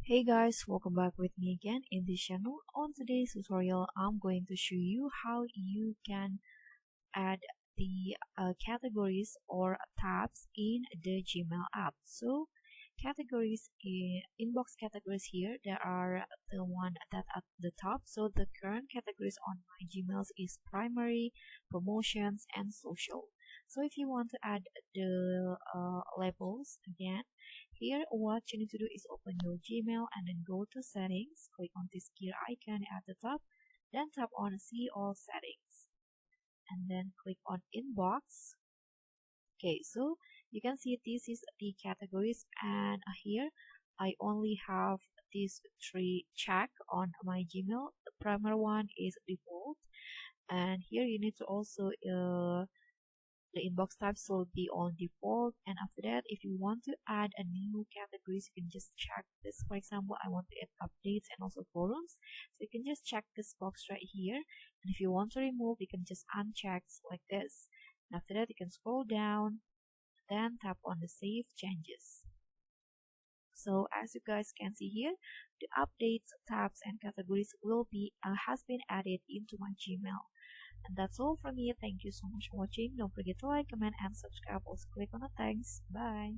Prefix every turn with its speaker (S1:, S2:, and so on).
S1: Hey guys, welcome back with me again in this channel. On today's tutorial, I'm going to show you how you can add the categories or tabs in the Gmail app. So categories, inbox categories here, there are the one that at the top. So the current categories on my Gmails is primary, promotions, and social. So if you want to add the labels again, here what you need to do is open your Gmail and then go to settings, click on this gear icon at the top, then tap on see all settings and then click on inbox. Okay, so you can see this is the categories, and here I only have these three check on my Gmail. The primary one is default, and here you need to also the inbox tab will be on default. And after that, if you want to add a new categories, you can just check this. For example, I want to add updates and also forums, so you can just check this box right here. And if you want to remove, you can just uncheck like this. And after that, you can scroll down, then tap on the save changes. So as you guys can see here, the updates, tabs, and categories will be has been added into my Gmail. And that's all from me. Thank you so much for watching. Don't forget to like, comment, and subscribe. Also click on the thanks. Bye.